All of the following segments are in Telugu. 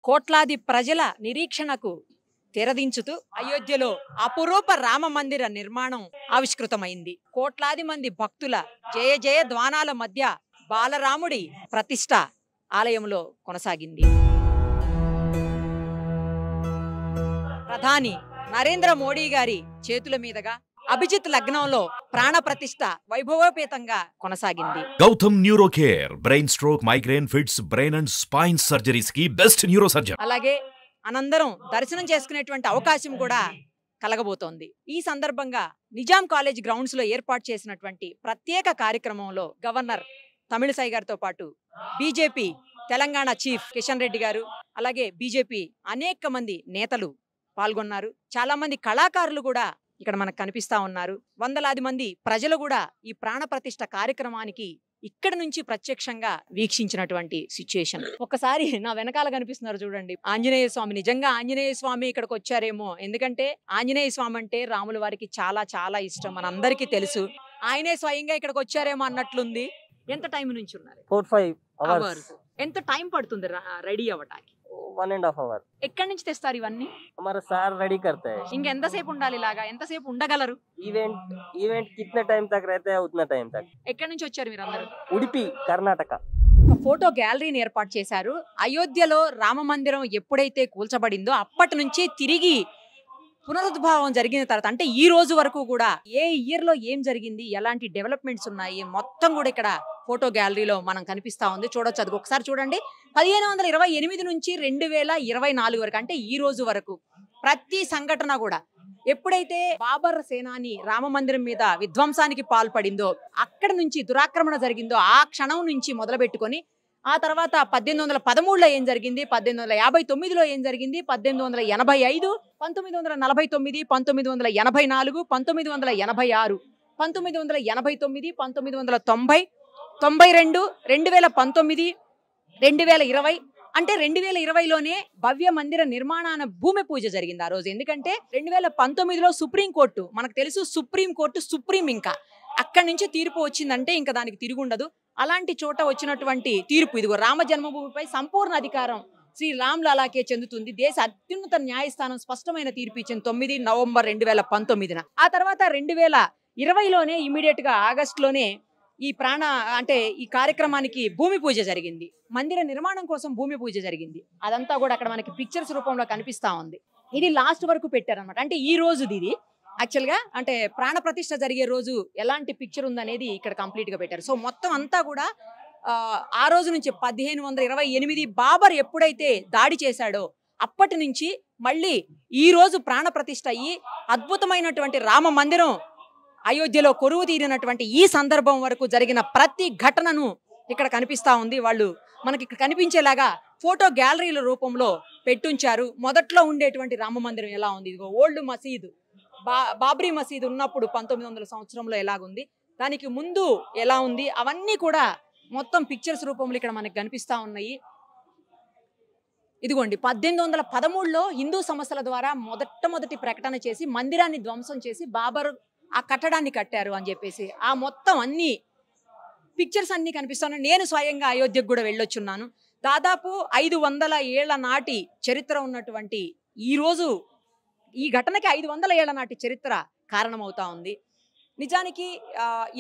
కోట్లాది ప్రజల నిరీక్షణకు తెరదించుతూ అయోధ్యలో అపురూప రామ మందిర నిర్మాణం ఆవిష్కృతమైంది. కోట్లాది మంది భక్తుల జయ జయ ధ్వానాల మధ్య బాలరాముడి ప్రతిష్ట ఆలయంలో కొనసాగింది. ప్రధాని నరేంద్ర మోడీ గారి చేతుల మీదుగా అభిజిత్ లగ్నంలో ప్రాణ ప్రతిష్ట వైభవోపేతంగా కొనసాగింది. Gautam neuro care brain stroke migraine fits brain and spine surgeries కి బెస్ట్ న్యూరో సర్జన్. అలాగే అనందరం దర్శనం చేసుకునేటువంటి అవకాశం కూడా కలగబోతోంది. ఈ సందర్భంగా నిజాం కాలేజ్ గ్రౌండ్స్ లో ఏర్పాటు చేసినటువంటి ప్రత్యేక కార్యక్రమంలో గవర్నర్ తమిళిసై గారితో పాటు బీజేపీ తెలంగాణ చీఫ్ కిషన్ రెడ్డి గారు, అలాగే బీజేపీ అనేక మంది నేతలు పాల్గొన్నారు. చాలా మంది కళాకారులు కూడా ఇక్కడ మనకు కనిపిస్తా ఉన్నారు. వందలాది మంది ప్రజలు కూడా ఈ ప్రాణ ప్రతిష్ఠ కార్యక్రమానికి ఇక్కడ నుంచి ప్రత్యక్షంగా వీక్షించినటువంటి సిచ్యుయేషన్. ఒక్కసారి నా వెనకాల కనిపిస్తున్నారు చూడండి, ఆంజనేయ స్వామి. నిజంగా ఆంజనేయ స్వామి ఇక్కడికి వచ్చారేమో, ఎందుకంటే ఆంజనేయ స్వామి అంటే రాముల వారికి చాలా చాలా ఇష్టం, మనందరికీ తెలుసు. ఆయనే స్వయంగా ఇక్కడికి వచ్చారేమో అన్నట్లుంది. ఎంత టైం నుంచి ఉన్నారు? 4-5 hours. ఎంత టైం పడుతుంది రెడీ అవ్వటానికి? 1.5 hour. ఎక్కడి నుంచి తెస్తారు ఇవన్నీ? हमारा सार रेडी करते हैं. ఇంకెంతసేపు ఉండాలి ఇలాగా? ఎంతసేపు ఉండగలరు? इवेंट कितने टाइम तक रहते हैं उतना टाइम तक. ఎక్కడి నుంచి వచ్చారు మీరు అందరూ? ఉడిపి, కర్ణాటక. ఒక ఫోటో గ్యాలరీని ఏర్పాటు చేశారు. అయోధ్యలో రామ మందిరం ఎప్పుడైతే కూల్చబడిందో అప్పటి నుంచి తిరిగి పునరుద్భావం జరిగిన తర్వాత, అంటే ఈ రోజు వరకు కూడా ఏ ఇయర్ లో ఏం జరిగింది, ఎలాంటి డెవలప్మెంట్స్ ఉన్నాయి, మొత్తం కూడా ఇక్కడ ఫోటో గ్యాలరీలో మనం కనిపిస్తా ఉంది. చూడొచ్చు, అది ఒకసారి చూడండి. 1528 నుంచి 2024 వరకు, అంటే ఈ రోజు వరకు ప్రతి సంఘటన కూడా, ఎప్పుడైతే బాబర్ సేనాని రామ మందిరం మీద విధ్వంసానికి పాల్పడిందో, అక్కడ నుంచి దురాక్రమణ జరిగిందో ఆ క్షణం నుంచి మొదలు పెట్టుకొని ఆ తర్వాత 1813లో ఏం జరిగింది, 1859లో ఏం జరిగింది, 1885, 1949, 1984, 1986, 1989, 1990, 92, 2019, 2020. అంటే 2020లోనే భవ్య మందిర నిర్మాణాన భూమి పూజ జరిగింది ఆ రోజు. ఎందుకంటే 2019లో సుప్రీంకోర్టు, మనకు తెలుసు సుప్రీంకోర్టు సుప్రీం, ఇంకా అక్కడి నుంచి తీర్పు వచ్చిందంటే ఇంకా దానికి తిరుగుండదు. అలాంటి చోట వచ్చినటువంటి తీర్పు ఇదిగో, రామ జన్మభూమిపై సంపూర్ణ అధికారం శ్రీ రామ్ లాలాకే చెందుతుంది. దేశ అత్యున్నత న్యాయస్థానం స్పష్టమైన తీర్పు ఇచ్చింది 9 నవంబర్ 2019. ఆ తర్వాత 2020లోనే ఇమీడియట్ గా ఆగస్టులోనే ఈ ఈ కార్యక్రమానికి భూమి పూజ జరిగింది. మందిర నిర్మాణం కోసం భూమి పూజ జరిగింది. అదంతా కూడా అక్కడ మనకి పిక్చర్స్ రూపంలో కనిపిస్తా ఉంది. ఇది లాస్ట్ వరకు పెట్టారనమాట. అంటే ఈ రోజుది ఇది యాక్చువల్ గా, అంటే ప్రాణ ప్రతిష్ఠ జరిగే రోజు ఎలాంటి పిక్చర్ ఉందనేది ఇక్కడ కంప్లీట్ గా పెట్టారు. సో మొత్తం అంతా కూడా ఆ రోజు నుంచి 1528 బాబర్ ఎప్పుడైతే దాడి చేశాడో అప్పటి నుంచి మళ్ళీ ఈ రోజు ప్రాణ ప్రతిష్ఠ అయ్యి అద్భుతమైనటువంటి రామ మందిరం అయోధ్యలో కొరువు తీరినటువంటి ఈ సందర్భం వరకు జరిగిన ప్రతి ఘటనను ఇక్కడ కనిపిస్తా ఉంది. వాళ్ళు మనకి ఇక్కడ కనిపించేలాగా ఫోటో గ్యాలరీల రూపంలో పెట్టుంచారు. మొదట్లో ఉండేటువంటి రామ మందిరం ఎలా ఉంది, ఇదిగో ఓల్డ్ మసీదు, బాబ్రీ మసీదు ఉన్నప్పుడు 1900 సంవత్సరంలో ఎలాగుంది, దానికి ముందు ఎలా ఉంది, అవన్నీ కూడా మొత్తం పిక్చర్స్ రూపంలో ఇక్కడ మనకి కనిపిస్తా ఉన్నాయి. ఇదిగోండి, 1813లో హిందూ సమస్యల ద్వారా మొదటి ప్రకటన చేసి మందిరాన్ని ధ్వంసం చేసి బాబర్ ఆ కట్టడాన్ని కట్టారు అని చెప్పేసి ఆ మొత్తం అన్ని పిక్చర్స్ అన్ని కనిపిస్తున్నాయి. నేను స్వయంగా అయోధ్యకు కూడా వెళ్ళొచ్చున్నాను. దాదాపు 500 ఏళ్ల నాటి చరిత్ర ఉన్నటువంటి ఈ ఘటనకి 500 ఏళ్ల నాటి చరిత్ర కారణమవుతా ఉంది. నిజానికి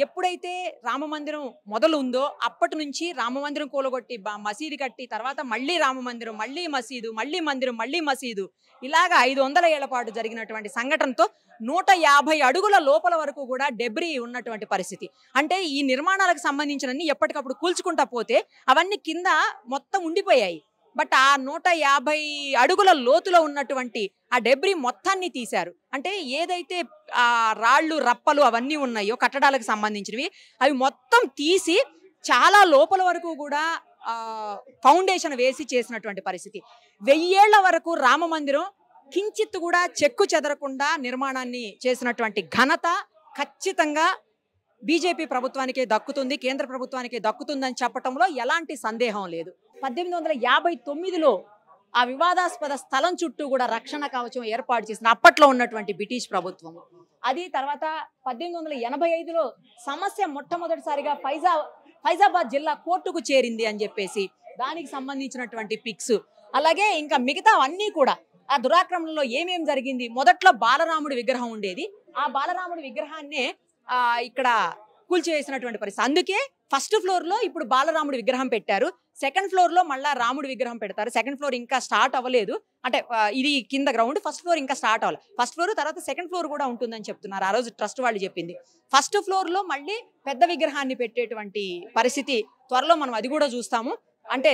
ఎప్పుడైతే రామ మందిరం మొదలు ఉందో అప్పటి నుంచి రామ మందిరం కూలగొట్టి మసీదు కట్టి తర్వాత మళ్ళీ రామ మందిరం, మళ్ళీ మసీదు, మళ్ళీ మందిరం, మళ్ళీ మసీదు, ఇలాగా 500 ఏళ్ల పాటు జరిగినటువంటి సంఘటనతో 150 అడుగుల లోపల వరకు కూడా డెబ్రీ ఉన్నటువంటి పరిస్థితి. అంటే ఈ నిర్మాణాలకు సంబంధించినన్ని ఎప్పటికప్పుడు కూల్చుకుంటా పోతే అవన్నీ కింద మొత్తం ఉండిపోయాయి. బట్ ఆ 150 అడుగుల లోతులో ఉన్నటువంటి ఆ డెబ్రీ మొత్తాన్ని తీశారు. అంటే ఏదైతే ఆ రాళ్ళు రప్పలు అవన్నీ ఉన్నాయో కట్టడాలకు సంబంధించినవి, అవి మొత్తం తీసి చాలా లోపల వరకు కూడా ఫౌండేషన్ వేసి చేసినటువంటి పరిస్థితి. 1000 ఏళ్ల వరకు రామ మందిరం కించిత్ కూడా చెక్కు చెదరకుండా నిర్మాణాన్ని చేసినటువంటి ఘనత ఖచ్చితంగా బీజేపీ ప్రభుత్వానికే దక్కుతుంది, కేంద్ర ప్రభుత్వానికే దక్కుతుందని చెప్పడంలో ఎలాంటి సందేహం లేదు. 1859లో ఆ వివాదాస్పద స్థలం చుట్టూ కూడా రక్షణ కవచం ఏర్పాటు చేసిన అప్పట్లో ఉన్నటువంటి బ్రిటిష్ ప్రభుత్వం. అది తర్వాత 1885లో సమస్య మొట్టమొదటిసారిగా ఫైజాబాద్ జిల్లా కోర్టుకు చేరింది అని చెప్పేసి దానికి సంబంధించినటువంటి పిక్స్. అలాగే ఇంకా మిగతా అన్నీ కూడా ఆ దురాక్రమణలో ఏమేం జరిగింది. మొదట్లో బాలరాముడి విగ్రహం ఉండేది. ఆ బాలరాముడి విగ్రహాన్నే ఇక్కడ కూల్చివేసినటువంటి పరిస్థితి. అందుకే ఫస్ట్ ఫ్లోర్ లో ఇప్పుడు బాలరాముడి విగ్రహం పెట్టారు. సెకండ్ ఫ్లోర్ లో మళ్ళా రాముడి విగ్రహం పెడతారు. సెకండ్ ఫ్లోర్ ఇంకా స్టార్ట్ అవ్వలేదు. అంటే ఇది కింద గ్రౌండ్, ఫస్ట్ ఫ్లోర్ ఇంకా స్టార్ట్ అవ్వాలి. ఫస్ట్ ఫ్లోర్ తర్వాత సెకండ్ ఫ్లోర్ కూడా ఉంటుందని చెప్తున్నారు. ఆ రోజు ట్రస్ట్ వాళ్ళు చెప్పింది. ఫస్ట్ ఫ్లోర్ లో మళ్ళీ పెద్ద విగ్రహాన్ని పెట్టేటువంటి పరిస్థితి త్వరలో మనం అది కూడా చూస్తాము. అంటే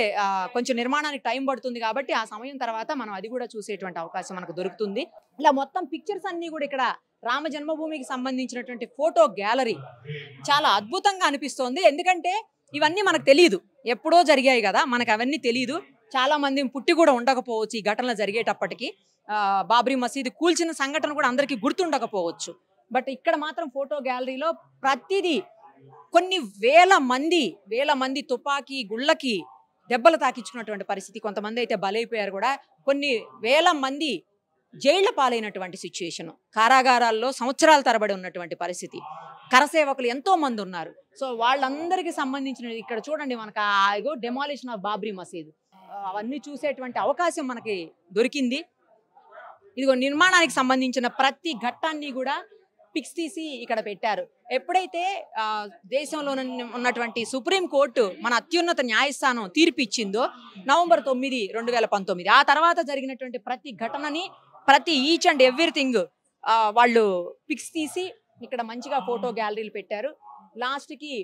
కొంచెం నిర్మాణానికి టైం పడుతుంది కాబట్టి ఆ సమయం తర్వాత మనం అది కూడా చూసేటువంటి అవకాశం మనకు దొరుకుతుంది. ఇలా మొత్తం పిక్చర్స్ అన్ని కూడా ఇక్కడ రామ జన్మభూమికి సంబంధించినటువంటి ఫోటో గ్యాలరీ చాలా అద్భుతంగా అనిపిస్తోంది. ఎందుకంటే ఇవన్నీ మనకు తెలియదు, ఎప్పుడో జరిగాయి కదా, మనకు అవన్నీ తెలియదు. చాలా మంది పుట్టి కూడా ఉండకపోవచ్చు ఈ ఘటనలు జరిగేటప్పటికి. బాబ్రీ మసీదు కూల్చిన సంఘటన కూడా అందరికీ గుర్తుండకపోవచ్చు. బట్ ఇక్కడ మాత్రం ఫోటో గ్యాలరీలో ప్రతిదీ కొన్ని వేల మంది తుపాకీ గుళ్ళకి దెబ్బలు తాకించుకున్నటువంటి పరిస్థితి. కొంతమంది అయితే బలైపోయారు కూడా. కొన్ని వేల మంది జైళ్ల పాలైనటువంటి సిచ్యుయేషన్, కారాగారాల్లో సంవత్సరాల తరబడి ఉన్నటువంటి పరిస్థితి. కరసేవకులు ఎంతో మంది ఉన్నారు. సో వాళ్ళందరికీ సంబంధించిన ఇక్కడ చూడండి మనకు డెమాలిషన్ ఆఫ్ బాబ్రీ మసీద్ అవన్నీ చూసేటువంటి అవకాశం మనకి దొరికింది. ఇదిగో నిర్మాణానికి సంబంధించిన ప్రతి ఘట్టాన్ని కూడా పిక్స్ తీసి ఇక్కడ పెట్టారు. ఎప్పుడైతే దేశంలో ఉన్నటువంటి సుప్రీంకోర్టు మన అత్యున్నత న్యాయస్థానం తీర్పు ఇచ్చిందో నవంబర్ 9, 2019, ఆ తర్వాత జరిగినటువంటి ప్రతి ఘటనని, ప్రతి ఈచ్ అండ్ ఎవ్రీథింగ్ వాళ్ళు పిక్స్ తీసి ఇక్కడ మంచిగా ఫోటో గ్యాలరీలు పెట్టారు. లాస్ట్కి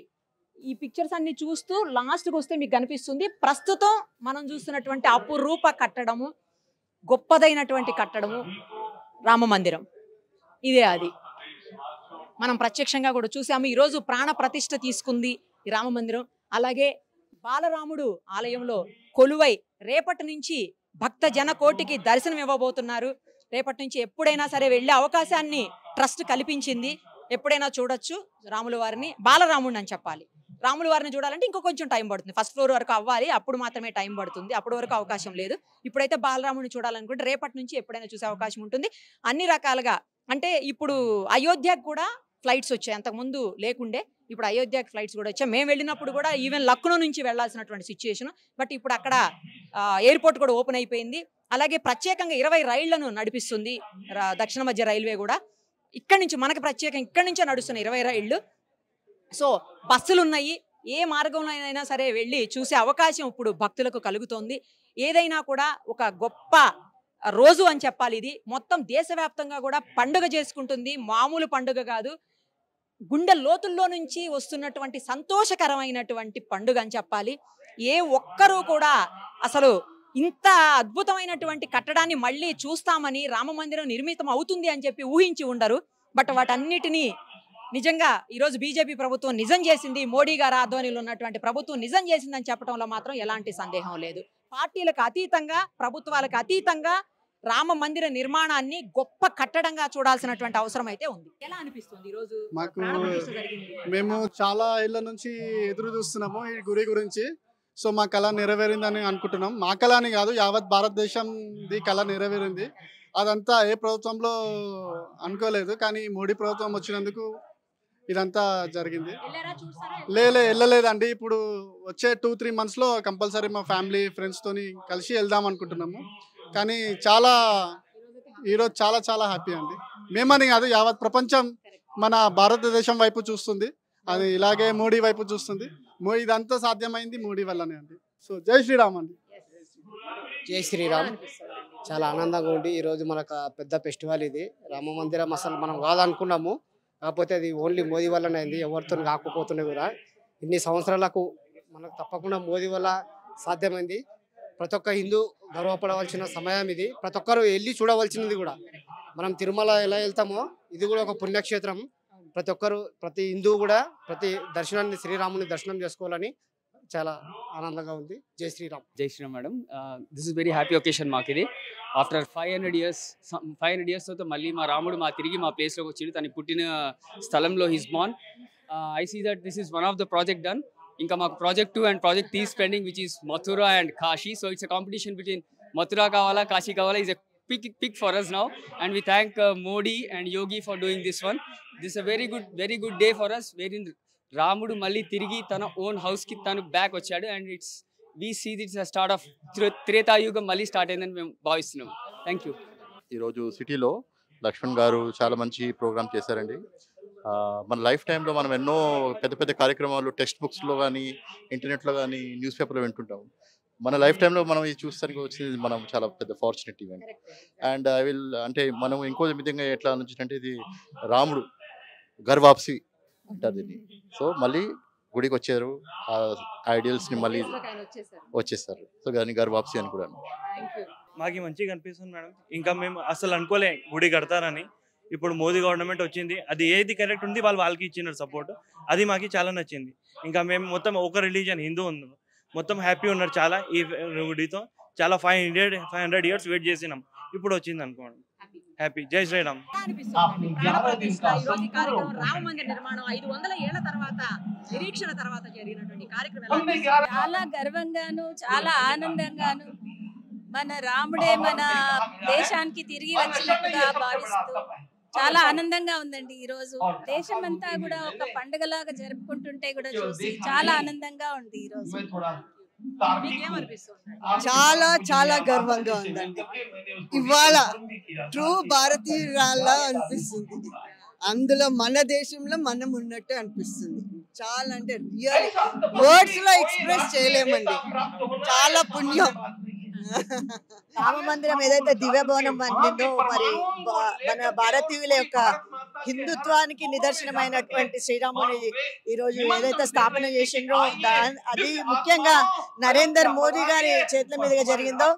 ఈ పిక్చర్స్ అన్ని చూస్తూ లాస్ట్కి వస్తే మీకు కనిపిస్తుంది ప్రస్తుతం మనం చూస్తున్నటువంటి అపురూప కట్టడము, గొప్పదైనటువంటి కట్టడము రామ మందిరం. ఇదే అది మనం ప్రత్యక్షంగా కూడా చూసాము. ఈరోజు ప్రాణ ప్రతిష్ఠ తీసుకుంది ఈ రామ మందిరం. అలాగే బాలరాముడు ఆలయంలో కొలువై రేపటి నుంచి భక్త జన కోటికి దర్శనం ఇవ్వబోతున్నారు. రేపటి నుంచి ఎప్పుడైనా సరే వెళ్ళే అవకాశాన్ని ట్రస్ట్ కల్పించింది. ఎప్పుడైనా చూడొచ్చు రాముల వారిని, బాలరాముడిని అని చెప్పాలి. రాముల వారిని చూడాలంటే ఇంకో కొంచెం టైం పడుతుంది. ఫస్ట్ ఫ్లోర్ వరకు అవ్వాలి, అప్పుడు మాత్రమే టైం పడుతుంది. అప్పటి వరకు అవకాశం లేదు. ఇప్పుడైతే బాలరాముడిని చూడాలనుకుంటే రేపటి నుంచి ఎప్పుడైనా చూసే అవకాశం ఉంటుంది. అన్ని రకాలుగా అంటే ఇప్పుడు అయోధ్యకు కూడా ఫ్లైట్స్ వచ్చాయి, అంతకుముందు లేకుండే. ఇప్పుడు అయోధ్యకి ఫ్లైట్స్ కూడా వచ్చాయి. మేము వెళ్ళినప్పుడు కూడా ఈవెన్ లక్నో నుంచి వెళ్లాల్సినటువంటి సిచ్యుయేషన్. బట్ ఇప్పుడు అక్కడ ఎయిర్పోర్ట్ కూడా ఓపెన్ అయిపోయింది. అలాగే ప్రత్యేకంగా 20 రైళ్లను నడిపిస్తుంది దక్షిణ మధ్య రైల్వే కూడా. ఇక్కడి నుంచి మనకు ప్రత్యేకంగా ఇక్కడి నుంచే నడుస్తున్నాయి 20 రైళ్లు. సో బస్సులు ఉన్నాయి. ఏ మార్గంలో అయినా సరే వెళ్ళి చూసే అవకాశం ఇప్పుడు భక్తులకు కలుగుతోంది. ఏదైనా కూడా ఒక గొప్ప రోజు అని చెప్పాలి. ఇది మొత్తం దేశవ్యాప్తంగా కూడా పండుగ చేసుకుంటుంది. మామూలు పండుగ కాదు, గుండె లోతుల్లో నుంచి వస్తున్నటువంటి సంతోషకరమైనటువంటి పండుగ అని చెప్పాలి. ఏ ఒక్కరూ కూడా అసలు ఇంత అద్భుతమైనటువంటి కట్టడాన్ని మళ్ళీ చూస్తామని, రామ మందిరం నిర్మితం అవుతుంది అని చెప్పి ఊహించి ఉండరు. బట్ వాటన్నిటినీ నిజంగా ఈరోజు బీజేపీ ప్రభుత్వం నిజం చేసింది, మోడీ గారి ఆధ్వర్యంలో ఉన్నటువంటి ప్రభుత్వం నిజం చేసిందని చెప్పడంలో మాత్రం ఎలాంటి సందేహం లేదు. పార్టీలకు అతీతంగా, ప్రభుత్వాలకు అతీతంగా రామ మందిర నిర్మాణాన్ని గొప్ప కట్టడంగా చూడాల్సినటువంటి అవసరం అయితే ఉంది. ఎలా అనిపిస్తుంది ఈరోజు మాకు? మేము చాలా ఏళ్ళ నుంచి ఎదురు చూస్తున్నాము ఈ గురి గురించి. సో మా కళ నెరవేరిందని అనుకుంటున్నాం. మా కళ అని కాదు, యావత్ భారతదేశంది కళ నెరవేరింది. అదంతా ఏ ప్రభుత్వంలో అనుకోలేదు, కానీ మోడీ ప్రభుత్వం వచ్చినందుకు ఇదంతా జరిగింది. వెళ్ళలేదండి. ఇప్పుడు వచ్చే 2-3 మంత్స్లో కంపల్సరీ మా ఫ్యామిలీ ఫ్రెండ్స్తోని కలిసి వెళ్దాం అనుకుంటున్నాము. కానీ ఈరోజు చాలా చాలా హ్యాపీ అండి. మేమని కాదు, యావత్ ప్రపంచం మన భారతదేశం వైపు చూస్తుంది. అది ఇలాగే మోడీ వైపు చూస్తుంది. ఇదంతా సాధ్యమైంది మోడీ వల్లనే అండి. సో జై శ్రీరామ్ అండి. జై శ్రీరామ్. చాలా ఆనందంగా ఉంది. ఈరోజు మనకు పెద్ద ఫెస్టివల్ ఇది. రామ మందిరం అసలు మనం కాదనుకున్నాము, కాకపోతే అది ఓన్లీ మోదీ వల్లనే అయింది. ఎవరితో కాకపోతున్నాయి కూడా. ఇన్ని సంవత్సరాలకు మనకు తప్పకుండా మోదీ వల్ల సాధ్యమైంది. ప్రతి ఒక్క హిందూ గర్వపడవలసిన సమయం ఇది. ప్రతి ఒక్కరు వెళ్ళి చూడవలసినది కూడా. మనం తిరుమల ఎలా వెళ్తామో ఇది కూడా ఒక పుణ్యక్షేత్రం. ప్రతి ఒక్కరు, ప్రతి హిందూ కూడా ప్రతి దర్శనాన్ని, శ్రీరాముని దర్శనం చేసుకోవాలని చాలా ఆనందంగా ఉంది. జై శ్రీరామ్. జై Shriram madam. This is very happy occasion మాకు ఇది. ఆఫ్టర్ 500 years తర్వాత మళ్ళీ మా రాముడు తిరిగి మా ప్లేస్లోకి వచ్చిండు. తను పుట్టిన స్థలంలో his born. I see that this is one of the project done. ఇంకా మాకు project 2 and project 3 pending, which is Mathura and Kashi. So it's a competition between Mathura కావాలా, కాశీ కావాలా. Is a pick for us now, and we thank Modi and Yogi for doing this one. This is a very good day for us, wherein Ramudu malli tirigi tana own house ki tanu back vachadu, and it's we see that's start of త్రేతాయుగం మళ్ళీ స్టార్ట్ అయిందని మేము భావిస్తున్నాం. Thank you. ఈరోజు సిటీలో లక్ష్మణ్ గారు చాలా మంచి ప్రోగ్రామ్ చేశారండి. మన లైఫ్ టైంలో మనం ఎన్నో పెద్ద పెద్ద కార్యక్రమాలు టెక్స్ట్ బుక్స్లో కానీ ఇంటర్నెట్లో కానీ న్యూస్ పేపర్లో వింటుంటాం. మన లైఫ్ టైంలో మనం ఇది చూస్తానికి వచ్చింది మనం చాలా పెద్ద fortunate event. And I will అంటే మనం ఇంకో విధంగా ఎట్లా ఆలోచించంటే ఇది రాముడు గర్వాప్సి అంటారు దీన్ని. సో మళ్ళీ గుడికి వచ్చారు, ఆ ఐడియల్స్ని మళ్ళీ వచ్చేస్తారు. సో దాన్ని గర్వాప్సి అని కూడా. మాకు మంచిగా అనిపిస్తుంది మేడం. ఇంకా మేము అసలు అనుకోలే గుడి కడతారని. ఇప్పుడు మోదీ గవర్నమెంట్ వచ్చింది, అది ఏది కరెక్ట్ ఉంది వాళ్ళకి ఇచ్చినారు సపోర్ట్, అది మాకు చాలా నచ్చింది. ఇంకా మేము మొత్తం ఒక రిలీజన్ హిందూ ఉంది, మొత్తం హ్యాపీ ఉన్నారు చాలా ఈ గుడితో. చాలా 500 years వెయిట్ చేసినాం, ఇప్పుడు వచ్చింది అనుకోండి. హ్యాపీ. జై శ్రీరామ్. చాలా గర్వంగాను చాలా ఆనందంగాను మన రాముడే మన దేశానికి తిరిగి వచ్చినట్టుగా భావిస్తూ చాలా ఆనందంగా ఉందండి. ఈ రోజు దేశం అంతా కూడా ఒక పండుగలాగా జరుపుకుంటుంటే కూడా చూసి చాలా ఆనందంగా ఉంది. ఈ రోజు చాలా చాలా గర్వంగా ఉందండి. ఇవాళ ట్రూ భారతీయురాల్లా అనిపిస్తుంది. అందులో మన దేశంలో మనం ఉన్నట్టు అనిపిస్తుంది. చాలా అంటే రియల్ వర్డ్స్ లో ఎక్స్ప్రెస్ చేయలేమండి. చాలా పుణ్యం. రామ మందిరం ఏదైతే దివ్యభవనం అందిందో మరి మన భారతీయుల యొక్క హిందుత్వానికి నిదర్శనమైనటువంటి శ్రీరాముని ఈ రోజు ఏదైతే స్థాపన చేసిండ్రో అది ముఖ్యంగా నరేందర్ మోదీ గారి చేతుల మీదుగా జరిగిందో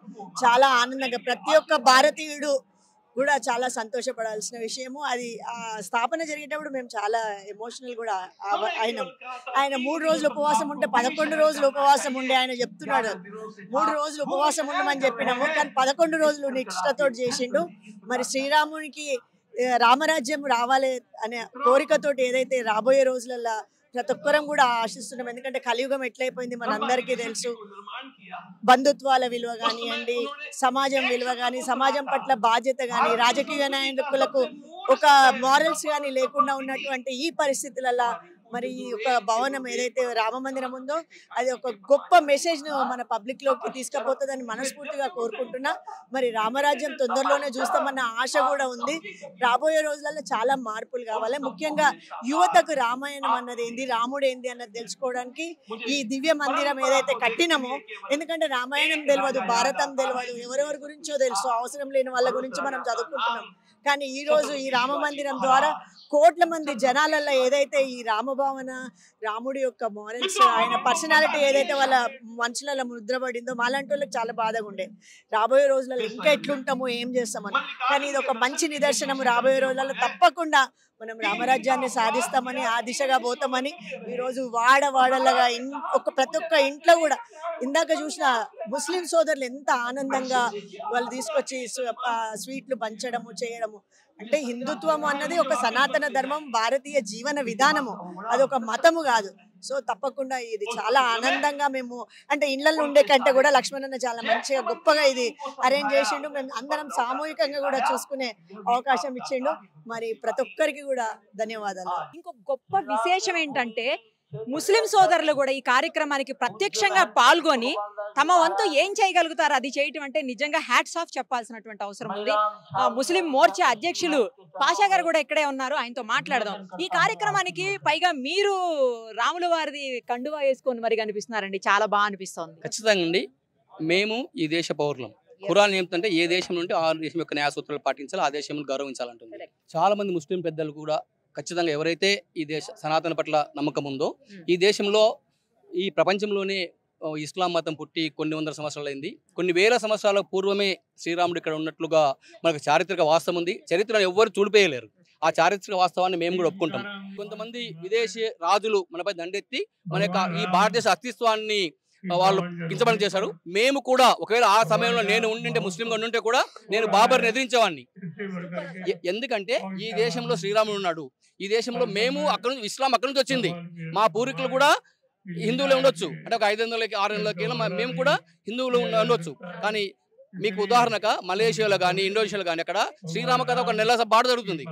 చాలా ఆనందంగా ప్రతి ఒక్క భారతీయుడు కూడా చాలా సంతోషపడాల్సిన విషయము. అది ఆ స్థాపన జరిగేటప్పుడు మేము చాలా ఎమోషనల్ కూడా అయినాం. ఆయన 3 రోజులు ఉపవాసం ఉంటే 11 రోజులు ఉపవాసం ఉండే ఆయన చెప్తున్నాడు 3 రోజులు ఉపవాసం ఉండమని చెప్పినాము, కానీ 11 రోజులు నిష్ఠతో చేసిండు. మరి శ్రీరామునికి రామరాజ్యం రావాలి అనే కోరికతోటి ఏదైతే రాబోయే రోజులలో ప్రతి ఒక్కరం కూడా ఆశిస్తున్నాం. ఎందుకంటే కలియుగం ఎట్లయిపోయింది మనందరికీ తెలుసు. బంధుత్వాల విలువ కానివ్వండి, సమాజం విలువ కానీ, సమాజం పట్ల బాధ్యత కానీ, రాజకీయ నాయకులకు ఒక మారల్స్ కానీ లేకుండా ఉన్నటువంటి ఈ పరిస్థితులలో మరి ఈ ఒక భవనం ఏదైతే రామ మందిరం ఉందో అది ఒక గొప్ప మెసేజ్ ను మన పబ్లిక్ లోకి తీసుకుపోతుందని మనస్ఫూర్తిగా కోరుకుంటున్నా. మరి రామరాజ్యం తొందరలోనే చూస్తామన్న ఆశ కూడా ఉంది. రాబోయే రోజులలో చాలా మార్పులు కావాలి. ముఖ్యంగా యువతకు రామాయణం అన్నది ఏంది, రాముడు ఏంది అన్నది తెలుసుకోవడానికి ఈ దివ్య మందిరం ఏదైతే కట్టినామో, ఎందుకంటే రామాయణం తెలియదు, భారతం తెలియదు, ఎవరెవరి గురించో తెలుసు, అవసరం లేని వాళ్ళ గురించి మనం చదువుకుంటున్నాం. కానీ ఈ రోజు ఈ రామ మందిరం ద్వారా కోట్ల మంది జనాలలో ఏదైతే ఈ రామభావన, రాముడి యొక్క మారల్స్, ఆయన పర్సనాలిటీ ఏదైతే వాళ్ళ మనుషులలో ముద్రపడిందో మాలాంటి వాళ్ళకి చాలా బాధగా ఉండే. రాబోయే రోజులలో ఇంకా ఎట్లుంటామో ఏం చేస్తామని, కానీ ఇది ఒక మంచి నిదర్శనము. రాబోయే రోజులలో తప్పకుండా మనం రామరాజ్యాన్ని సాధిస్తామని, ఆ దిశగా పోతామని ఈరోజు వాడవాడలుగా ప్రతి ఒక్క ఇంట్లో కూడా ఇందాక చూసిన ముస్లిం సోదరులు ఎంత ఆనందంగా వాళ్ళు తీసుకొచ్చి స్వీట్లు పంచడము చేయడము. అంటే హిందుత్వం అన్నది ఒక సనాతన ధర్మం, భారతీయ జీవన విధానము, అది ఒక మతము కాదు. సో తప్పకుండా ఇది చాలా ఆనందంగా మేము అంటే ఇళ్లలో ఉండే కంటే కూడా లక్ష్మణ్ చాలా మంచిగా గొప్పగా ఇది అరేంజ్ చేసిండు. మేము అందరం సామూహికంగా కూడా చూసుకునే అవకాశం ఇచ్చిండు. మరి ప్రతి ఒక్కరికి కూడా ధన్యవాదాలు. ఇంకో గొప్ప విశేషం ఏంటంటే ముస్లిం సోదరులు కూడా ఈ కార్యక్రమానికి ప్రత్యక్షంగా పాల్గొని తమ వంతు ఏం చేయగలుగుతారు అది చేయటం అంటే నిజంగా హ్యాట్స్ ఆఫ్ చెప్పాల్సినటువంటి అవసరం ఉంది. ముస్లిం మోర్చా అధ్యక్షులు పాషా గారు కూడా ఇక్కడే ఉన్నారు, ఆయనతో మాట్లాడదాం. ఈ కార్యక్రమానికి పైగా మీరు రాముల వారిది కండువా వేసుకొని మరి కనిపిస్తున్నారండి, చాలా బాగా అనిపిస్తుంది. ఖచ్చితంగా అండి, మేము ఈ దేశ పౌరులం. ఖురాన్ ఏమిటంటే ఏ దేశం నుండి ఆ దేశం యొక్క న్యాయ సూత్రాలు పాటించాలి, ఆ దేశం గౌరవించాలంటుంది. చాలా మంది ముస్లిం పెద్దలు కూడా ఖచ్చితంగా ఎవరైతే ఈ దేశ సనాతన పట్ల నమ్మకం ఉందో, ఈ దేశంలో ఈ ప్రపంచంలోనే ఇస్లాం మతం పుట్టి కొన్ని వందల సంవత్సరాలైంది, కొన్ని వేల సంవత్సరాల పూర్వమే శ్రీరాముడు ఇక్కడ ఉన్నట్లుగా మనకు చారిత్రక వాస్తవం ఉంది. చరిత్రను ఎవ్వరు చూడిపోయలేరు. ఆ చారిత్రక వాస్తవాన్ని మేము కూడా ఒప్పుకుంటాం. కొంతమంది విదేశీ రాజులు మనపై దండెత్తి మన యొక్క ఈ భారతదేశ అస్తిత్వాన్ని వాళ్ళు కించబడి చేశారు. మేము కూడా ఒకవేళ ఆ సమయంలో నేను ఉండింటే, ముస్లింగా ఉండుంటే కూడా నేను బాబర్ని ఎదిరించేవాడిని. ఎందుకంటే ఈ దేశంలో శ్రీరాముడు ఉన్నాడు, ఈ దేశంలో మేము అక్కడ నుంచి ఇస్లాం అక్కడి నుంచి వచ్చింది. మా పూర్వీకులు కూడా హిందువులే ఉండొచ్చు, అంటే ఒక 500-600 మేము కూడా హిందువులు ఉండొచ్చు. కానీ మీకు ఉదాహరణగా మలేషియాలో కానీ ఇండోనేషియాలో కానీ అక్కడ శ్రీరామ కథ ఒక నెల పాటు జరుగుతుంది.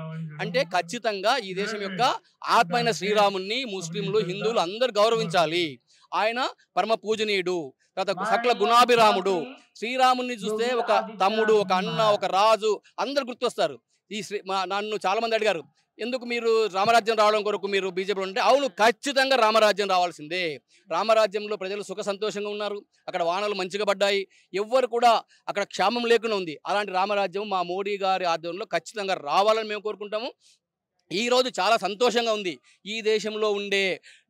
అంటే ఖచ్చితంగా ఈ దేశం యొక్క ఆత్మైన శ్రీరాముని ముస్లింలు హిందువులు అందరూ గౌరవించాలి. ఆయన పరమ పూజనీయుడు. తర్వాత సకల గుణాభిరాముడు. శ్రీరాముని చూస్తే ఒక తమ్ముడు, ఒక అన్న, ఒక రాజు అందరు గుర్తొస్తారు. నన్ను చాలా మంది అడిగారు, ఎందుకు మీరు రామరాజ్యం రావడం కొరకు మీరు బీజేపీలో ఉంటే, అవును ఖచ్చితంగా రామరాజ్యం రావాల్సిందే. రామరాజ్యంలో ప్రజలు సుఖ సంతోషంగా ఉన్నారు, అక్కడ వానలు మంచిగా పడ్డాయి, ఎవ్వరు కూడా అక్కడ క్షామం లేకుండా ఉంది. అలాంటి రామరాజ్యం మా మోడీ గారి ఆధ్వర్యంలో ఖచ్చితంగా రావాలని మేము కోరుకుంటాము. ఈరోజు చాలా సంతోషంగా ఉంది. ఈ దేశంలో ఉండే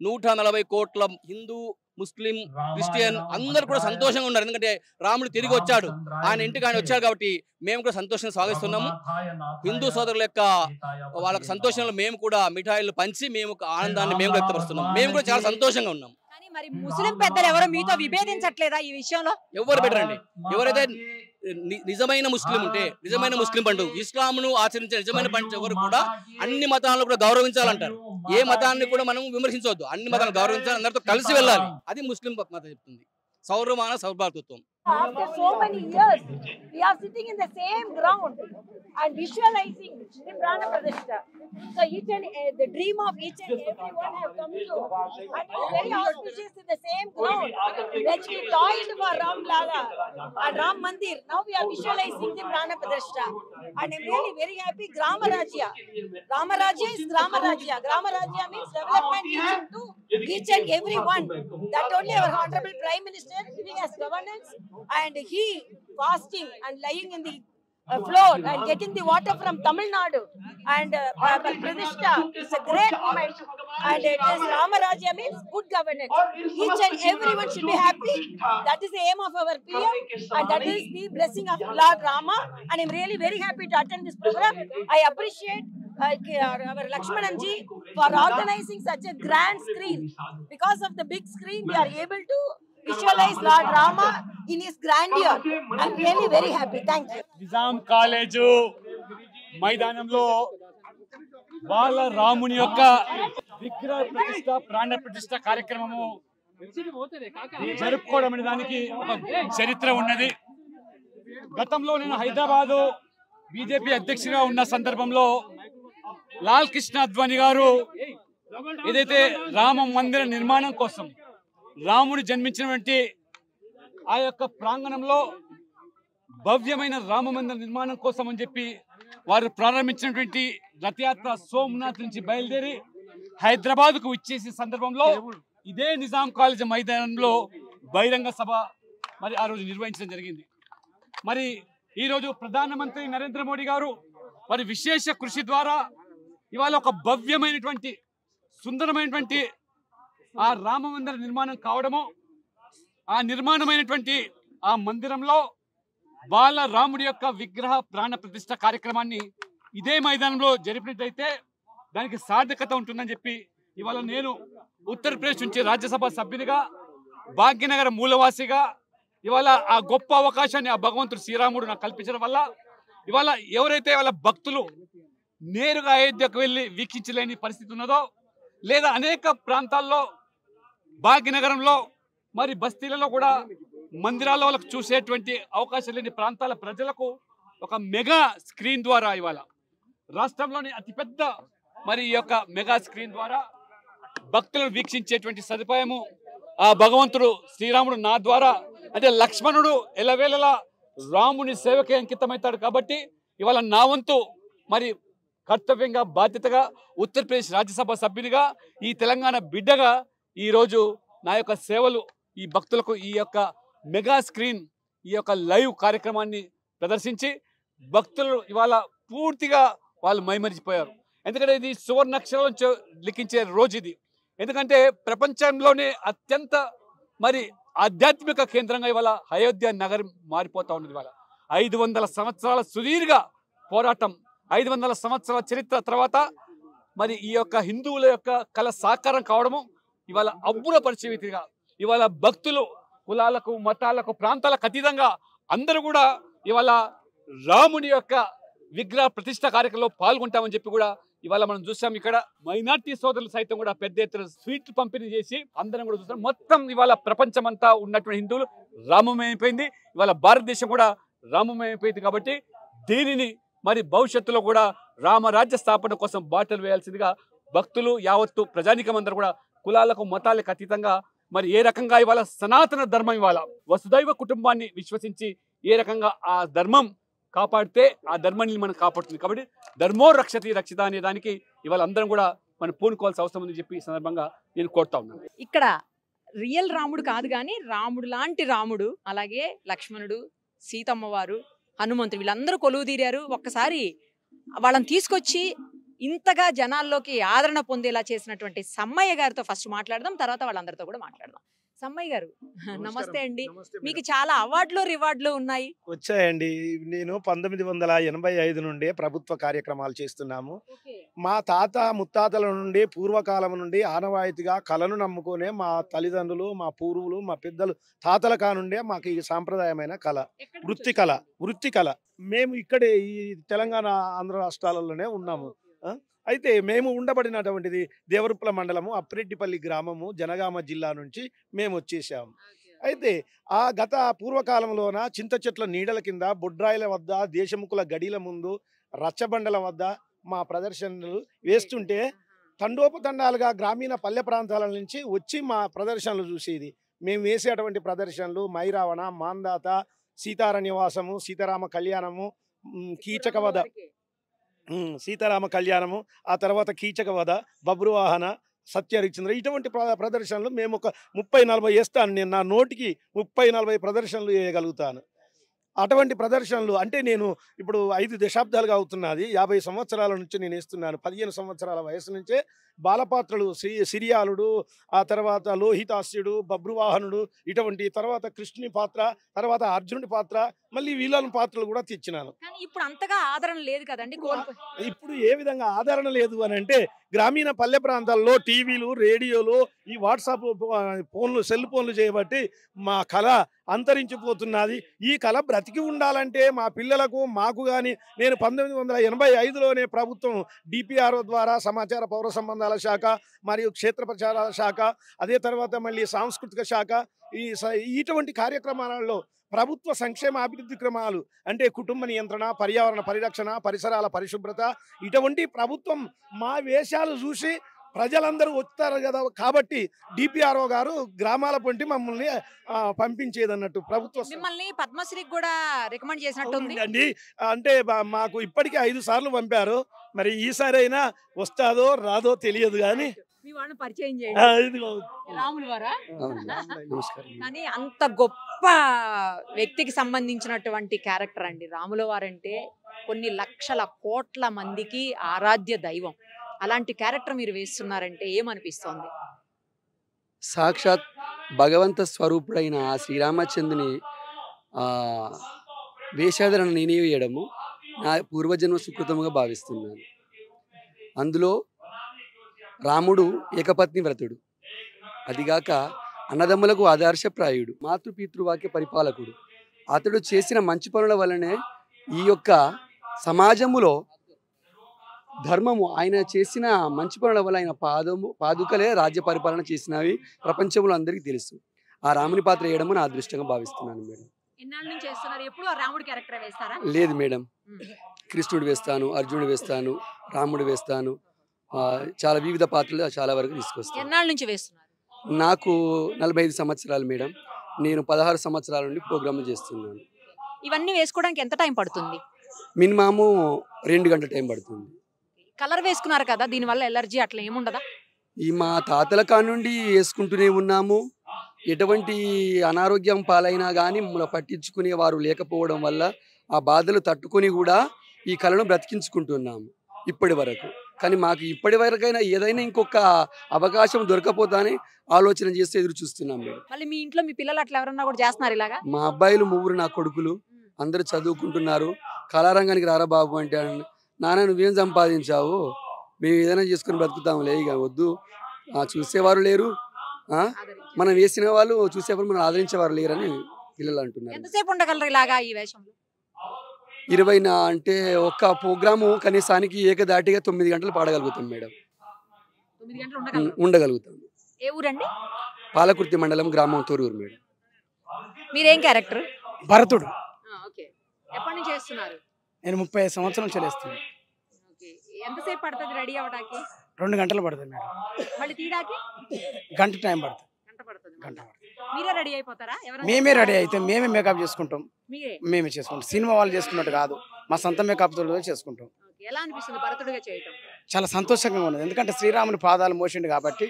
140 కోట్ల హిందూ, ముస్లిం, క్రిస్టియన్ అందరూ కూడా సంతోషంగా ఉన్నారు. ఎందుకంటే రాముడు తిరిగి వచ్చాడు, ఆయన ఇంటికి ఆయన వచ్చాడు కాబట్టి మేము కూడా సంతోషంగా స్వాగతిస్తున్నాము. హిందూ సోదరుల యొక్క వాళ్ళకి సంతోషంలో మేము కూడా మిఠాయిలు పంచి మేము ఆనందాన్ని మేము వ్యక్తపరుస్తున్నాం. మేము కూడా చాలా సంతోషంగా ఉన్నాం. మరి ముస్లిం పెద్దలు ఎవరు మీతో విభేదించట్లేదా ఈ విషయంలో? ఎవరు బెటరండి, ఎవరైతే నిజమైన ముస్లిం ఉంటే, నిజమైన ముస్లిం పండుగ ఇస్లాంను ఆచరించే నిజమైన పండుగ ఎవరు కూడా అన్ని మతాలను కూడా గౌరవించాలంటారు. ఏ మతాన్ని కూడా మనం విమర్శించవద్దు, అన్ని మతాలను గౌరవించాలి, అందరితో కలిసి వెళ్ళాలి. అది ముస్లిం మతం చెప్తుంది. సౌరమాన సౌభాతృత్వం. After so many years, we are sitting in the same ground and visualizing the Prana Pradishta. So each and the dream of each and everyone have come to, and it's very auspicious in the same ground. When we toiled for Ram Lala and Ram Mandir, now we are visualizing the Prana Pradishta. And I'm really very happy. Grama Rajya. Rama Rajya is Grama Rajya. Grama Rajya means development reaching to each and everyone. That only our Honorable Prime Minister giving us governance, and he fasting and lying in the floor and getting the water from Tamil Nadu, and Pradishta is a great moment, and it is Ramarajya means good governance. Each and everyone should be happy. That is the aim of our PM, and that is the blessing of Lord Rama, and I'm really very happy to attend this program. I appreciate our Lakshmananji for organizing such a grand screen. Because of the big screen, we are able to visualize Lord Rama in his grandeur. I'm really very happy. Thank you. Nizam college మైదానంలో బాల రాముని యొక్క విగ్రహ ప్రతిష్ట, ప్రాణ ప్రతిష్ట కార్యక్రమము జరుపుకోవడం అనే దానికి ఒక చరిత్ర ఉన్నది. గతంలో నేను హైదరాబాదు బీజేపీ అధ్యక్షుడిగా ఉన్న సందర్భంలో లాల్ కృష్ణ అద్వానీ గారు ఏదైతే రామ మందిర నిర్మాణం కోసం, రాముడు జన్మించినటువంటి ఆ యొక్క ప్రాంగణంలో భవ్యమైన రామ మందిర నిర్మాణం కోసం అని చెప్పి వారు ప్రారంభించినటువంటి రథయాత్ర సోమనాథ్ నుంచి బయలుదేరి హైదరాబాద్కు వచ్చేసే సందర్భంలో ఇదే నిజాం కాలేజ్ మైదానంలో బహిరంగ సభ మరి ఆ రోజు నిర్వహించడం జరిగింది. మరి ఈరోజు ప్రధానమంత్రి నరేంద్ర మోడీ గారు మరి విశేష కృషి ద్వారా ఇవాళ ఒక భవ్యమైనటువంటి, సుందరమైనటువంటి ఆ రామ మందిర నిర్మాణం కావడము, ఆ నిర్మాణమైనటువంటి ఆ మందిరంలో బాల రాముడి యొక్క విగ్రహ ప్రాణ ప్రతిష్ఠ కార్యక్రమాన్ని ఇదే మైదానంలో జరిపినట్టయితే దానికి సార్థకత ఉంటుందని చెప్పి ఇవాళ నేను ఉత్తరప్రదేశ్ నుంచి రాజ్యసభ సభ్యునిగా, భాగ్యనగర మూలవాసిగా ఇవాళ ఆ గొప్ప అవకాశాన్ని ఆ భగవంతుడు శ్రీరాముడు నాకు కల్పించడం వల్ల ఇవాళ ఎవరైతే వాళ్ళ భక్తులు నేరుగా అయోధ్యకు వెళ్ళి వీక్షించలేని పరిస్థితి ఉన్నదో, లేదా అనేక ప్రాంతాల్లో భాగ్యనగరంలో మరి బస్తీలలో కూడా మందిరాల్లో వాళ్ళకు చూసేటువంటి అవకాశం లేని ప్రాంతాల ప్రజలకు ఒక మెగా స్క్రీన్ ద్వారా ఇవాళ రాష్ట్రంలోని అతిపెద్ద మరి ఈ యొక్క మెగా స్క్రీన్ ద్వారా భక్తులను వీక్షించేటువంటి సదుపాయము ఆ భగవంతుడు శ్రీరాముడు నా ద్వారా, అంటే లక్ష్మణుడు ఎల్లవేళలా రాముని సేవకే అంకితమవుతాడు కాబట్టి ఇవాళ నా వంతు మరి కర్తవ్యంగా, బాధ్యతగా ఉత్తరప్రదేశ్ రాజ్యసభ సభ్యునిగా, ఈ తెలంగాణ బిడ్డగా ఈరోజు నా యొక్క సేవలు ఈ భక్తులకు ఈ యొక్క మెగా స్క్రీన్, ఈ యొక్క లైవ్ కార్యక్రమాన్ని ప్రదర్శించి భక్తులు ఇవాళ పూర్తిగా వాళ్ళు మైమరిచిపోయారు. ఎందుకంటే ఇది సువర్ణాక్షరం లిఖించే రోజు ఇది. ఎందుకంటే ప్రపంచంలోనే అత్యంత మరి ఆధ్యాత్మిక కేంద్రంగా ఇవాళ అయోధ్య నగరం మారిపోతా ఉన్నది. ఇవాళ 500 సంవత్సరాల సుదీర్ఘ పోరాటం, 500 సంవత్సరాల చరిత్ర తర్వాత మరి ఈ యొక్క హిందువుల యొక్క కళ సాకారం కావడము ఇవాళ అబ్బుర పరిచయగా ఇవాళ భక్తులు కులాలకు, మతాలకు, ప్రాంతాలకు అతీతంగా అందరూ కూడా ఇవాళ రాముని యొక్క విగ్రహ ప్రతిష్ట కార్యక్రమంలో పాల్గొంటామని చెప్పి కూడా ఇవాళ మనం చూసాం. ఇక్కడ మైనార్టీ సోదరులు సైతం కూడా పెద్ద ఎత్తున స్వీట్లు పంపిణీ చేసి అందరం కూడా చూస్తాం. మొత్తం ఇవాళ ప్రపంచమంతా ఉన్నటువంటి హిందువులు రామమయమైపోయింది, ఇవాళ భారతదేశం కూడా రామమయమైపోయింది. కాబట్టి దీనిని మరి భవిష్యత్తులో కూడా రామరాజ్య స్థాపన కోసం బాటలు వేయాల్సిందిగా భక్తులు యావత్తు ప్రజానికం అందరూ కూడా కులాలకు, మతాలకు అతీతంగా మరి ఏ రకంగా ఇవాళ సనాతన ధర్మం ఇవాళ వసుదైవ కుటుంబాన్ని విశ్వసించి ఏ రకంగా ఆ ధర్మం కాపాడితే ఆ ధర్మాన్ని మనం కాపాడుతుంది. కాబట్టి ధర్మో రక్షతి రక్షిత అనే దానికి ఇవాళ అందరం కూడా మనం పూనుకోవాల్సిన అవసరం ఉందని చెప్పి ఈ సందర్భంగా నేను కోరుతా ఉన్నాను. ఇక్కడ రియల్ రాముడు కాదు కానీ రాముడు లాంటి రాముడు, అలాగే లక్ష్మణుడు, సీతమ్మవారు, హనుమంతుడు వీళ్ళందరూ కొలువు తీరారు. ఒక్కసారి వాళ్ళని తీసుకొచ్చి ఇంతగా జనాల్లోకి ఆదరణ పొందేలా చేసినటువంటి సమ్మయ్య గారితో ఫస్ట్ మాట్లాడదాం, తర్వాత వాళ్ళందరితో కూడా మాట్లాడదాం. సమ్మయ్య గారు నమస్తే అండి. మీకు చాలా అవార్డులు రివార్డులు ఉన్నాయి. వచ్చాయండి. నేను 1985 నుండి ప్రభుత్వ కార్యక్రమాలు చేస్తున్నాము. మా తాత ముత్తాతల నుండి పూర్వకాలం నుండి ఆనవాయితీగా కళను నమ్ముకునే మా తల్లిదండ్రులు, మా పూర్వులు, మా పెద్దలు తాతల కానుండే మాకు ఈ సాంప్రదాయమైన కళ, వృత్తి కళ. మేము ఇక్కడే ఈ తెలంగాణ ఆంధ్ర రాష్ట్రాలలోనే ఉన్నాము. అయితే మేము ఉండబడినటువంటిది దేవరుప్పల మండలము, అప్పిరెడ్డిపల్లి గ్రామము, జనగామ జిల్లా నుంచి మేము వచ్చేసాము. అయితే ఆ గత పూర్వకాలంలోన చింత చెట్ల నీడల కింద, బొడ్రాయిల వద్ద, దేశముఖుల గడిల ముందు, రచ్చబండల వద్ద మా ప్రదర్శనలు వేస్తుంటే తండోపతండాలుగా గ్రామీణ పల్లె ప్రాంతాల నుంచి వచ్చి మా ప్రదర్శనలు చూసేది. మేము వేసేటువంటి ప్రదర్శనలు మైరావణ, మాందాత, సీతారణ్యవాసము, సీతారామ కళ్యాణము, కీచకవధ, సీతారామ కళ్యాణము, ఆ తర్వాత కీచకవధ, బబ్రువాహన, సత్యహరిశ్చంద్ర, ఇటువంటి ప్రదర్శనలు మేము ఒక 30-40 వేస్తాను. నేను నా నోటికి 30-40 ప్రదర్శనలు వేయగలుగుతాను. అటువంటి ప్రదర్శనలు అంటే నేను ఇప్పుడు 5 దశాబ్దాలుగా అవుతున్నది. 50 సంవత్సరాల నుంచి నేను వేస్తున్నాను. 15 సంవత్సరాల వయసు నుంచే బాలపాత్రలు, సిరియాలుడు, ఆ తర్వాత లోహితాస్యుడు, బబ్రువాహనుడు, ఇటువంటి తర్వాత కృష్ణుని పాత్ర, తర్వాత అర్జునుడి పాత్ర, మళ్ళీ వీళ్ళని పాత్రలు కూడా తెచ్చినాను. ఇప్పుడు అంతగా ఆదరణ లేదు కదండి. ఇప్పుడు ఏ విధంగా ఆదరణ లేదు అని అంటే గ్రామీణ పల్లె ప్రాంతాల్లో టీవీలు, రేడియోలు, ఈ వాట్సాప్ ఫోన్లు, సెల్ ఫోన్లు చేయబట్టి మా కళ అంతరించిపోతున్నది. ఈ కళ బ్రతికి ఉండాలంటే మా పిల్లలకు, మాకు కానీ నేను 1985లోనే ప్రభుత్వం డిపిఆర్ఓ ద్వారా సమాచార పౌర సంబంధాల శాఖ మరియు క్షేత్ర ప్రచారాల శాఖ, అదే తర్వాత మళ్ళీ సాంస్కృతిక శాఖ, ఇటువంటి కార్యక్రమాలలో ప్రభుత్వ సంక్షేమ అభివృద్ధి క్రమాలు అంటే కుటుంబ నియంత్రణ, పర్యావరణ పరిరక్షణ, పరిసరాల పరిశుభ్రత, ఇటువంటి ప్రభుత్వం మా వేషాలు చూసి ప్రజలందరూ వస్తారు కదా. కాబట్టి డిపిఆర్ఓ గారు గ్రామాల పొంటి మమ్మల్ని పంపించేది అన్నట్టు ప్రభుత్వం. మిమ్మల్ని పద్మశ్రీకి కూడా రికమెండ్ చేసినట్టుంది అండి. అంటే మాకు ఇప్పటికే 5 సార్లు పంపారు. మరి ఈసారి అయినా వస్తాదో రాదో తెలియదు కానీ మీ వాళ్ళని పరిచయం చేయండి. రాములు వారా? కానీ అంత గొప్ప వ్యక్తికి సంబంధించినటువంటి క్యారెక్టర్ అండి రాముల వారంటే. కొన్ని లక్షల కోట్ల మందికి ఆరాధ్య దైవం. అలాంటి క్యారెక్టర్ మీరు వేస్తున్నారంటే ఏమనిపిస్తోంది? సాక్షాత్ భగవంత స్వరూపుడైన ఆ శ్రీరామచంద్రుని వేషాధరణ నేనే వేయడము నా పూర్వజన్మ సుకృతముగా భావిస్తున్నాను. అందులో రాముడు ఏకపత్ని వ్రతుడు, అదిగాక అన్నదమ్ములకు ఆదర్శప్రాయుడు, మాతృపితృవాక్య పరిపాలకుడు. అతడు చేసిన మంచి పనుల వలనే ఈ యొక్క సమాజములో ధర్మము, ఆయన చేసిన మంచి పనుల వల్ల ఆయన పాదుకలే రాజ్య పరిపాలన చేసినవి ప్రపంచంలో అందరికీ తెలుసు. ఆ రాముని పాత్ర వేయడము నా అదృష్టంగా భావిస్తున్నాను మేడం. ఎన్నాళ్ళ నుంచి చేస్తున్నారు? ఎప్పుడు రాముడి క్యారెక్టర్ వేస్తారా? లేదు మేడం, కృష్ణుడు వేస్తాను, అర్జునుడు వేస్తాను, రాముడు వేస్తాను, చాలా వివిధ పాత్రలు చాలా వరకు తీసుకొస్తాను. ఎన్నాళ్ళ నుంచి వేస్తున్నారు? నాకు 45 సంవత్సరాలు మేడం. నేను 16 సంవత్సరాల నుండి ప్రోగ్రామ్ చేస్తున్నాను. ఇవన్నీ వేసుకోవడానికి ఎంత టైం పడుతుంది? మినిమము 2 గంటల టైం పడుతుంది. కలర్ వేసుకున్నారు కదా, దీనివల్ల ఎలర్జీ అట్లా ఏముండదా? ఈ మా తాతల కానుండి వేసుకుంటూనే ఉన్నాము. ఎటువంటి అనారోగ్యం పాలైనా కానీ మమ్మల్ని పట్టించుకునే వారు లేకపోవడం వల్ల ఆ బాధలు తట్టుకొని కూడా ఈ కళను బ్రతికించుకుంటున్నాము ఇప్పటి వరకు. కానీ మాకు ఇప్పటి వరకైనా ఏదైనా ఇంకొక అవకాశం దొరకపోతానే ఆలోచన చేస్తే ఎదురు చూస్తున్నాం మేడం. మళ్ళీ మీ ఇంట్లో మీ పిల్లలు అట్లా ఎవరన్నా కూడా చేస్తున్నారు ఇలాగా? మా అబ్బాయిలు 3 నా కొడుకులు అందరూ చదువుకుంటున్నారు. కళారంగానికి రారా బాబు అంటే, నాన్న నువ్వేం సంపాదించావు, మేము ఏదైనా చేసుకుని బ్రతుకుతాములే, ఇక వద్దు, చూసేవారు లేరు, మనం వేసిన వాళ్ళు చూసేవారు మనం ఆదరించేవారు లేరని పిల్లలు అంటున్నారు. ఎంతసేపు ఉండగలరు ఇలాగా ఈ వేషంలో? 20 అంటే ఒక్క ప్రోగ్రాము కనీసానికి ఏకదాటిగా 9 గంటలు పాడగలుగుతాం మేడం. 9 గంటలు ఉండగలుగుతాం. ఏ ఊరండి? పాలకుర్తి మండలం, గ్రామం తొరూరు మేడం. మీరేం క్యారెక్టర్? భరతుడు. ఓకే. ఎప్పటి నుంచి చేస్తున్నారు? నేను 35 సంవత్సరాలు చేస్తున్నాను. ఓకే. ఎంతసేపు పడుతుంది రెడీ అవ్వడానికి? 2 గంటలు పడుతుంది మేడం. మళ్ళీ తీయడానికి గంట టైం పడుతుంది. పడుతుంది గంట మళ్ళా. మీరే రెడీ అయిపోతారా ఎవరైనా మేమే రెడీ అయితే మేమే మేకప్ చేసుకుంటాం, మీరే మేమే చేసుకుంటాం. సినిమా వాళ్ళు చేసుకున్నట్టు కాదు, మా సొంత మేకప్ తో చేసుకుంటాం. ఓకే. ఎలా అనిపిస్తుంది భరతుడిగా చేయటం? చాలా సంతోషంగా ఉన్నది, ఎందుకంటే శ్రీరాముని పాదాలు మోసిండు కాబట్టి,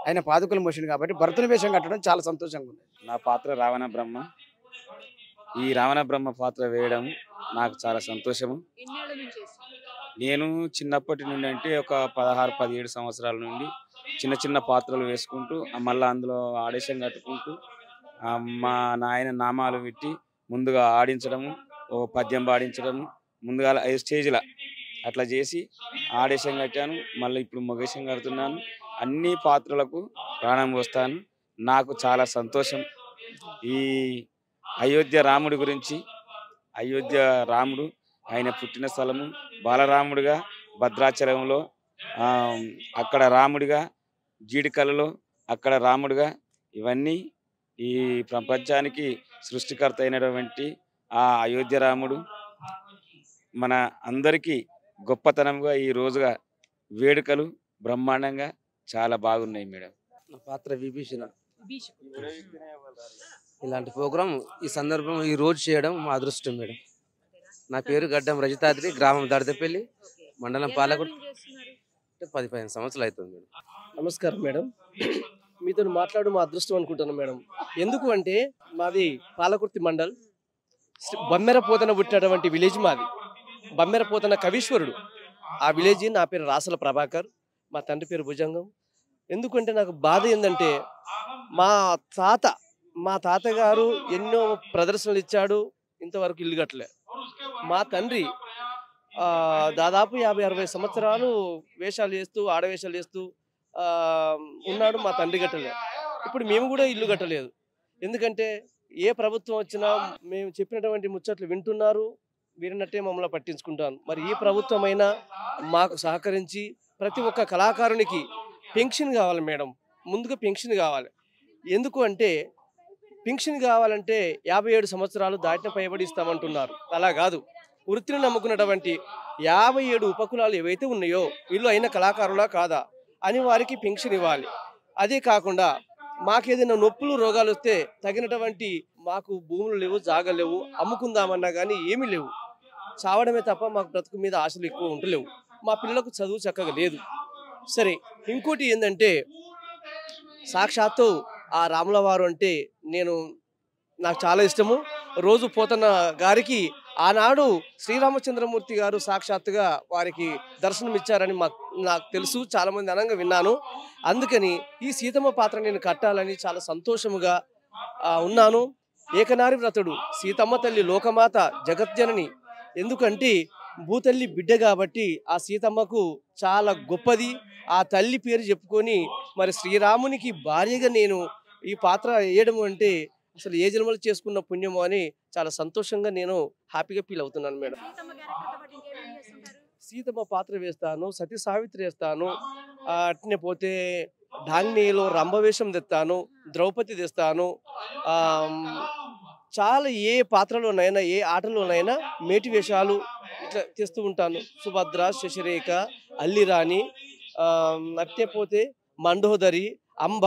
ఆయన పాదుకలు మోసిండు కాబట్టి భరతుని వేషం కట్టడం చాలా సంతోషంగా ఉంది. నా పాత్ర రావణ బ్రహ్మ. ఈ రావణ బ్రహ్మ పాత్ర వేయడం నాకు చాలా సంతోషము. ఎన్నేళ్ల నుంచి చేస్తున్నారు? నేను చిన్నప్పటి నుండి అంటే ఒక 16-17 సంవత్సరాల నుండి చిన్న చిన్న పాత్రలు వేసుకుంటూ మళ్ళీ అందులో ఆడిషన్ కట్టుకుంటూ మా నాయన నామాలు పెట్టి ముందుగా ఆడించడము, ఓ పద్యం పాడించడము, ముందుగా స్టేజ్లో అట్లా చేసి ఆడిషన్ కట్టాను. మళ్ళీ ఇప్పుడు మొగేషన్ కడుతున్నాను. అన్ని పాత్రలకు ప్రాణం పోస్తాను. నాకు చాలా సంతోషం. ఈ అయోధ్య రాముడి గురించి, అయోధ్య రాముడు ఆయన పుట్టిన స్థలము, బాలరాముడిగా భద్రాచలంలో, అక్కడ రాముడిగా జీడికలలో, అక్కడ రాముడిగా, ఇవన్నీ ఈ ప్రపంచానికి సృష్టికర్త అయినటువంటి ఆ అయోధ్య రాముడు మన అందరికీ గొప్పతనంగా ఈ రోజుగా వేడుకలు బ్రహ్మాండంగా చాలా బాగున్నాయి మేడం. నా పాత్ర విభీషణ. ఇలాంటి ప్రోగ్రాం ఈ సందర్భం ఈ రోజు చేయడం మా అదృష్టం మేడం. నా పేరు గడ్డం రజితాద్రి, గ్రామం దడదపల్లి, మండలం పాలకుర్తి. 15 సంవత్సరాలు అవుతుంది మేడం. నమస్కారం మేడం, మీతో మాట్లాడడం మా అదృష్టం అనుకుంటున్నాను మేడం. ఎందుకు అంటే మాది పాలకుర్తి మండల్, బమ్మెరపోతన పుట్టినటువంటి విలేజ్ మాది. బమ్మెరపోతన కవీశ్వరుడు ఆ విలేజ్. నా పేరు రాసల ప్రభాకర్, మా తండ్రి పేరు భుజంగం. ఎందుకంటే నాకు బాధ ఏంటంటే మా తాతగారు ఎన్నో ప్రదర్శనలు ఇచ్చాడు, ఇంతవరకు ఇల్లు కట్టలే. మా తండ్రి దాదాపు 50-60 సంవత్సరాలు వేషాలు చేస్తూ, ఆడవేషాలు చేస్తూ ఉన్నాడు. మా తండ్రి కట్టలే. ఇప్పుడు మేము కూడా ఇల్లు కట్టలేదు. ఎందుకంటే ఏ ప్రభుత్వం వచ్చినా మేము చెప్పినటువంటి ముచ్చట్లు వింటున్నారు, వీరినట్టే మమ్మల్ని పట్టించుకుంటాను. మరి ఈ ప్రభుత్వం అయినా మాకు సహకరించి ప్రతి ఒక్క కళాకారునికి పెన్షన్ కావాలి మేడం. ముందుగా పెన్షన్ కావాలి. ఎందుకు అంటే పెన్షన్ కావాలంటే 57 సంవత్సరాలు దాటిన పైబడి ఇస్తామంటున్నారు. అలా కాదు, వృత్తిని నమ్ముకున్నటువంటి 57 ఉపకులాలు ఏవైతే ఉన్నాయో వీళ్ళు అయిన కళాకారులా కాదా అని వారికి పెన్షన్ ఇవ్వాలి. అదే కాకుండా మాకేదైనా నొప్పులు రోగాలు వస్తే తగినటువంటి మాకు భూములు లేవు, జాగలు లేవు, అమ్ముకుందామన్నా కానీ ఏమీ లేవు. చావడమే తప్ప మాకు బ్రతుకు మీద ఆశలు ఎక్కువ ఉండలేవు. మా పిల్లలకు చదువు చక్కగా లేదు. సరే, ఇంకోటి ఏంటంటే సాక్షాత్తు ఆ రాముల వారు అంటే నాకు చాలా ఇష్టము. రోజు పోతన్న గారికి ఆనాడు శ్రీరామచంద్రమూర్తి గారు సాక్షాత్తుగా వారికి దర్శనం ఇచ్చారని నాకు తెలుసు, చాలామంది అనంగా విన్నాను. అందుకని ఈ సీతమ్మ పాత్ర నేను కట్టాలని చాలా సంతోషముగా ఉన్నాను. ఏకనారి వ్రతుడు, సీతమ్మ తల్లి లోకమాత, జగజ్జనని. ఎందుకంటే భూతల్లి బిడ్డ కాబట్టి ఆ సీతమ్మకు చాలా గొప్పది. ఆ తల్లి పేరు చెప్పుకొని మరి శ్రీరామునికి భార్యగా నేను ఈ పాత్ర వేయడం అంటే అసలు ఏ జన్మలు చేసుకున్న పుణ్యమో అని చాలా సంతోషంగా నేను హ్యాపీగా ఫీల్ అవుతున్నాను మేడం. సీతమ్మ పాత్ర వేస్తాను, సతీ సావిత్రి వేస్తాను, అట్నే పోతే ఢాంగ్నీలో రంభవేషం తెస్తాను, ద్రౌపది తెస్తాను. చాలా ఏ పాత్రలోనైనా ఏ ఆటలోనైనా మేటి వేషాలు ఇట్లా తెస్తూ ఉంటాను. సుభద్ర, శశిరేఖ, అల్లిరాణి, అట్నే పోతే మండోదరి, అంబ,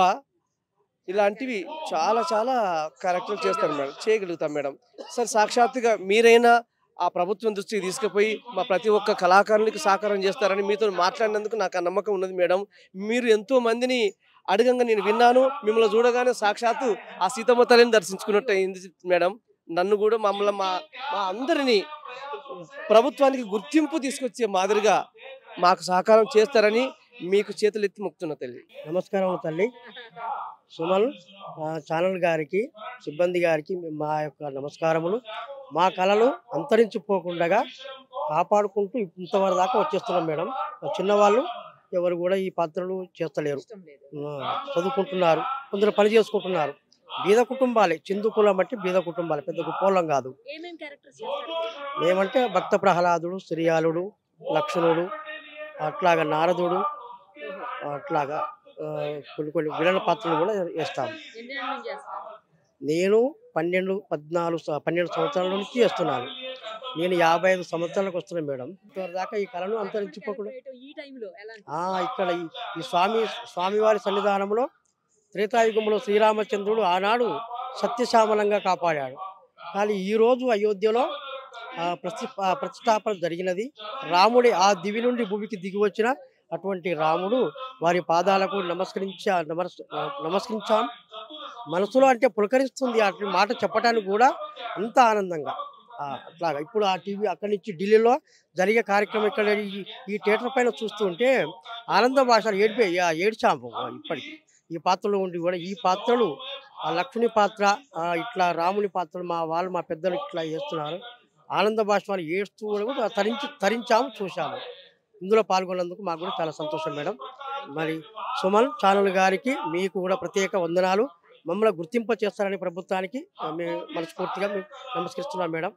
ఇలాంటివి చాలా చాలా క్యారెక్టర్లు చేస్తాను మేడం, చేయగలుగుతాం మేడం. సార్ సాక్షాత్తుగా మీరైనా ఆ ప్రభుత్వం దృష్టికి తీసుకుపోయి మా ప్రతి ఒక్క కళాకారునికి సహకారం చేస్తారని మీతో మాట్లాడినందుకు నాకు ఆ నమ్మకం ఉన్నది మేడం. మీరు ఎంతో మందిని అడగంగా నేను విన్నాను. మిమ్మల్ని చూడగానే సాక్షాత్తు ఆ సీతమ్మ తల్లిని దర్శించుకున్నట్టు అయింది మేడం. నన్ను కూడా మమ్మల్ని మా అందరినీ ప్రభుత్వానికి గుర్తింపు తీసుకొచ్చే మాదిరిగా మాకు సహకారం చేస్తారని మీకు చేతులెత్తి మొక్కుతున్న తల్లి. నమస్కారం తల్లి. సుమల్ ఛానల్ గారికి, సిబ్బంది గారికి మా యొక్క నమస్కారములు. మా కళలు అంతరించిపోకుండా కాపాడుకుంటూ ఇంతవరకు దాకా వచ్చేస్తున్నాం మేడం. చిన్నవాళ్ళు ఎవరు కూడా ఈ పాత్రలు చేస్తలేరు, చదువుకుంటున్నారు, కొందరు పని చేసుకుంటున్నారు. బీద కుటుంబాలే, చిందు కులం అంటే బీద కుటుంబాలే, పెద్ద గొప్పలం కాదు. మేమంటే భక్త ప్రహ్లాదుడు, శ్రీయాలుడు, లక్ష్మణుడు, అట్లాగా నారదుడు, అట్లాగా కొన్ని విలన పాత్రలు కూడా వేస్తాము. నేను 12 సంవత్సరాల నుంచి చేస్తున్నాను. నేను 55 సంవత్సరాలకు వస్తున్నాను మేడం. ఇంతవరదాకా ఈ కళను అంతరించిపోకుండా ఇక్కడ ఈ స్వామివారి సన్నిధానంలో త్రేతాయుగంలో శ్రీరామచంద్రుడు ఆనాడు సత్యశ్యామలంగా కాపాడాడు. కానీ ఈరోజు అయోధ్యలో ప్రతిష్టాపన జరిగినది. రాముడి ఆ దివి నుండి భూమికి దిగి వచ్చిన అటువంటి రాముడు వారి పాదాలకు నమస్కరించాం. మనసులో అంటే పులకరిస్తుంది ఆ మాట చెప్పడానికి కూడా అంత ఆనందంగా. అట్లాగా ఇప్పుడు ఆ టీవీ అక్కడి నుంచి ఢిల్లీలో జరిగే కార్యక్రమం ఇక్కడ ఈ థియేటర్ పైన చూస్తుంటే ఆనంద భాషలు ఏడ్చాము. ఇప్పటికి ఈ పాత్రలో ఉండి కూడా ఈ పాత్రలు ఆ లక్ష్మణి పాత్ర ఇట్లా రాముని పాత్రలు మా పెద్దలు ఇట్లా చేస్తున్నారు. ఆనంద భాషలు ఏడుస్తూ కూడా తరించాము, చూశాము. ఇందులో పాల్గొన్నందుకు మాకు కూడా చాలా సంతోషం మేడం. మరి సుమన్ ఛానల్ గారికి మీకు కూడా ప్రత్యేక వందనాలు. మమ్మల్ని గుర్తింప చేస్తారని ప్రభుత్వానికి మేము మనస్ఫూర్తిగా నమస్కరిస్తున్నాం మేడం.